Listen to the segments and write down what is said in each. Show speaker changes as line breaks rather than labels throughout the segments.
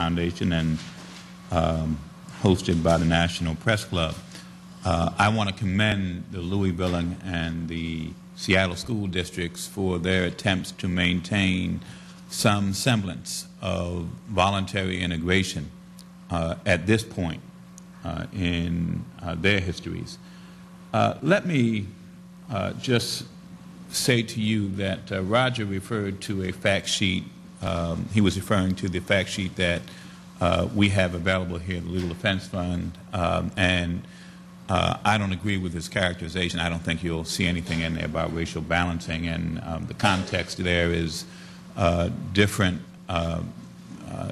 Foundation and hosted by the National Press Club. I want to commend the Louisville and the Seattle school districts for their attempts to maintain some semblance of voluntary integration at this point in their histories. Let me just say to you that Roger referred to a fact sheet. He was referring to the fact sheet that we have available here at the Legal Defense Fund, and I don't agree with his characterization. I don't think you'll see anything in there about racial balancing, and the context there is different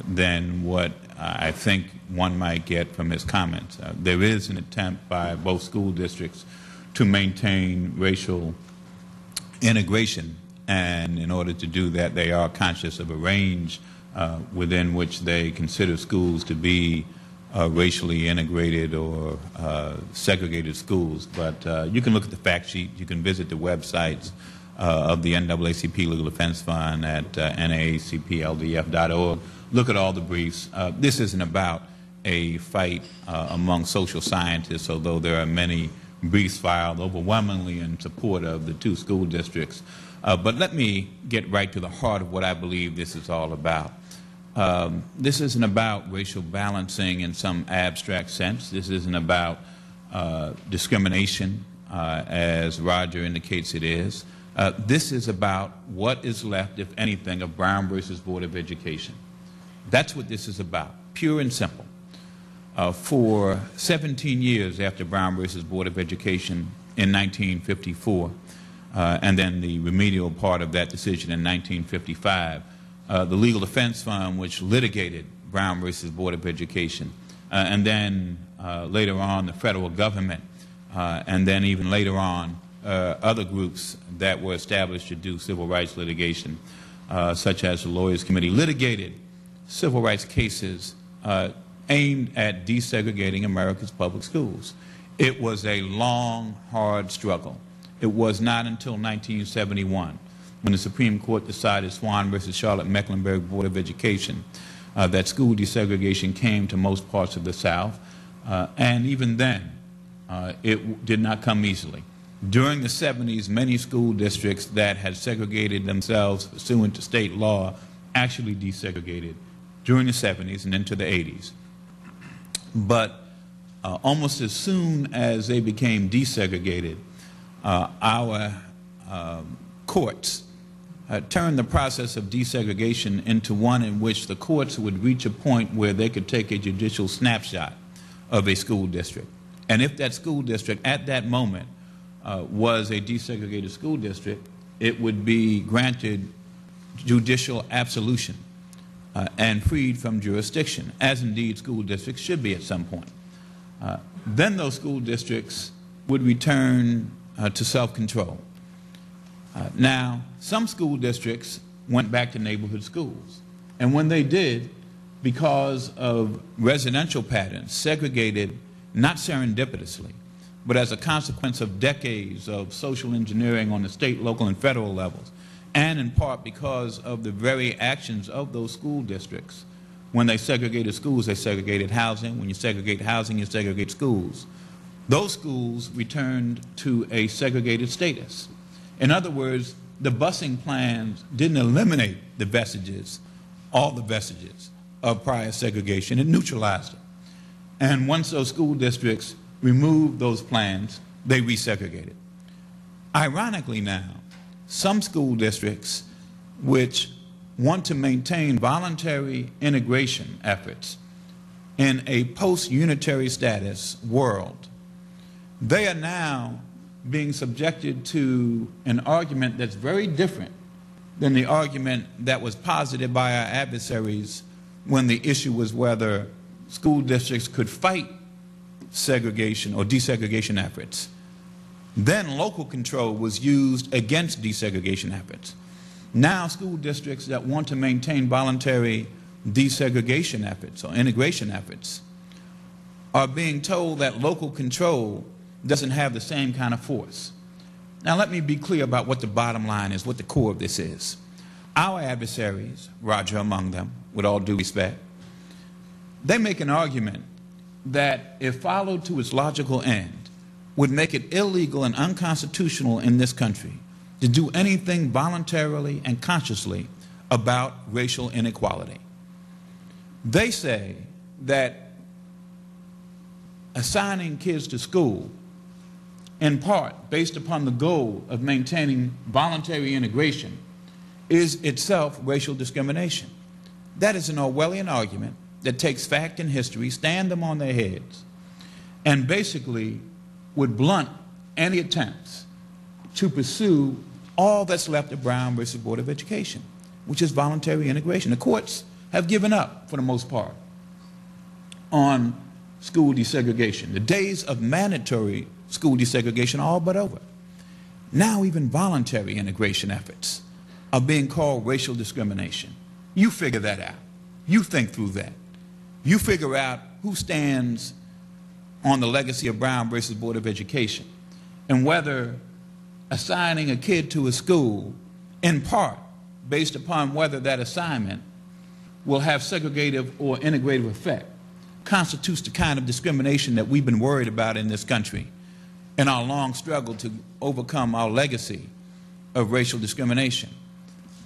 than what I think one might get from his comments. There is an attempt by both school districts to maintain racial integration, and in order to do that, they are conscious of a range within which they consider schools to be racially integrated or segregated schools. But you can look at the fact sheet. You can visit the websites of the NAACP Legal Defense Fund at naacpldf.org. Look at all the briefs. This isn't about a fight among social scientists, although there are many briefs filed overwhelmingly in support of the two school districts. But let me get right to the heart of what I believe this is all about. This isn't about racial balancing in some abstract sense. This isn't about discrimination, as Roger indicates it is. This is about what is left, if anything, of Brown versus Board of Education. That's what this is about, pure and simple. For 17 years after Brown versus Board of Education in 1954, and then the remedial part of that decision in 1955, the Legal Defense Fund, which litigated Brown versus Board of Education, and then later on the federal government, and then even later on other groups that were established to do civil rights litigation, such as the Lawyers Committee, litigated civil rights cases aimed at desegregating America's public schools. It was a long, hard struggle. It was not until 1971, when the Supreme Court decided Swan versus Charlotte-Mecklenburg Board of Education, that school desegregation came to most parts of the South, and even then, it did not come easily. During the 70s, many school districts that had segregated themselves pursuant to state law actually desegregated during the 70s and into the 80s. But almost as soon as they became desegregated, our courts turned the process of desegregation into one in which the courts would reach a point where they could take a judicial snapshot of a school district. And if that school district at that moment was a desegregated school district, it would be granted judicial absolution and freed from jurisdiction, as indeed school districts should be at some point. Then those school districts would return to self-control. Now, some school districts went back to neighborhood schools, and when they did, because of residential patterns segregated not serendipitously, but as a consequence of decades of social engineering on the state, local, and federal levels, and in part because of the very actions of those school districts. When they segregated schools, they segregated housing. When you segregate housing, you segregate schools. Those schools returned to a segregated status. In other words, the busing plans didn't eliminate the vestiges, all the vestiges of prior segregation. It neutralized them. And once those school districts removed those plans, they resegregated. Ironically now, some school districts which want to maintain voluntary integration efforts in a post-unitary status world, they are now being subjected to an argument that's very different than the argument that was posited by our adversaries when the issue was whether school districts could fight segregation or desegregation efforts. Then local control was used against desegregation efforts. Now school districts that want to maintain voluntary desegregation efforts or integration efforts are being told that local control doesn't have the same kind of force. Now let me be clear about what the bottom line is, what the core of this is. Our adversaries, Roger among them, with all due respect, They make an argument that, if followed to its logical end, would make it illegal and unconstitutional in this country to do anything voluntarily and consciously about racial inequality. They say that assigning kids to school, in part based upon the goal of maintaining voluntary integration, is itself racial discrimination. That is an Orwellian argument that takes fact and history, stand them on their heads, and basically would blunt any attempts to pursue all that's left of Brown versus Board of Education, which is voluntary integration. The courts have given up, for the most part, on school desegregation. The days of mandatory school desegregation are all but over. Now even voluntary integration efforts are being called racial discrimination. You figure that out. You think through that. You figure out who stands on the legacy of Brown versus Board of Education, and whether assigning a kid to a school, in part based upon whether that assignment will have segregative or integrative effect, constitutes the kind of discrimination that we've been worried about in this country in our long struggle to overcome our legacy of racial discrimination.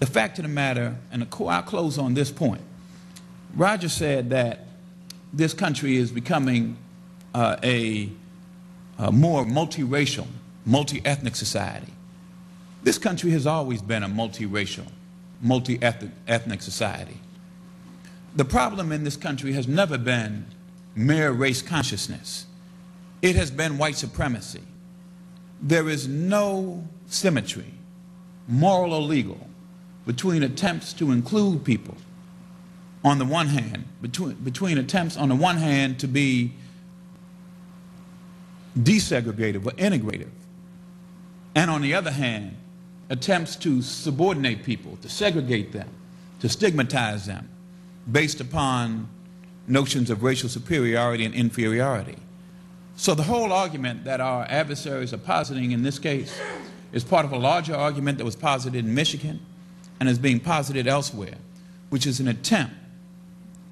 The fact of the matter, and I'll close on this point, Roger said that this country is becoming a more multiracial, multi-ethnic society. This country has always been a multiracial, multi-ethnic society. The problem in this country has never been mere race consciousness. It has been white supremacy. There is no symmetry, moral or legal, between attempts to include people on the one hand, between attempts on the one hand to be desegregative or integrative, and on the other hand, attempts to subordinate people, to segregate them, to stigmatize them based upon notions of racial superiority and inferiority. So the whole argument that our adversaries are positing in this case is part of a larger argument that was posited in Michigan and is being posited elsewhere, which is an attempt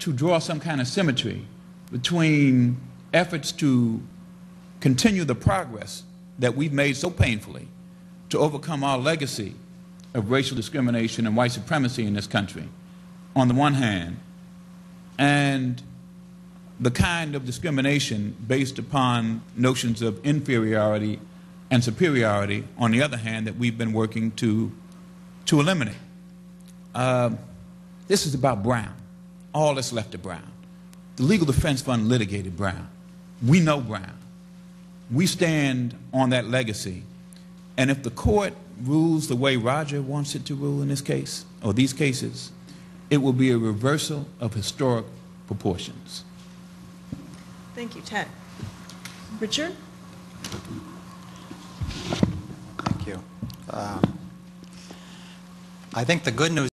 to draw some kind of symmetry between efforts to continue the progress that we've made so painfully to overcome our legacy of racial discrimination and white supremacy in this country, on the one hand, and the kind of discrimination based upon notions of inferiority and superiority, on the other hand, that we've been working to eliminate. This is about Brown, all that's left of Brown. The Legal Defense Fund litigated Brown. We know Brown. We stand on that legacy. And if the court rules the way Roger wants it to rule in this case, or these cases, it will be a reversal of historic proportions.
Thank you, Ted. Richard?
Thank you. I think the good news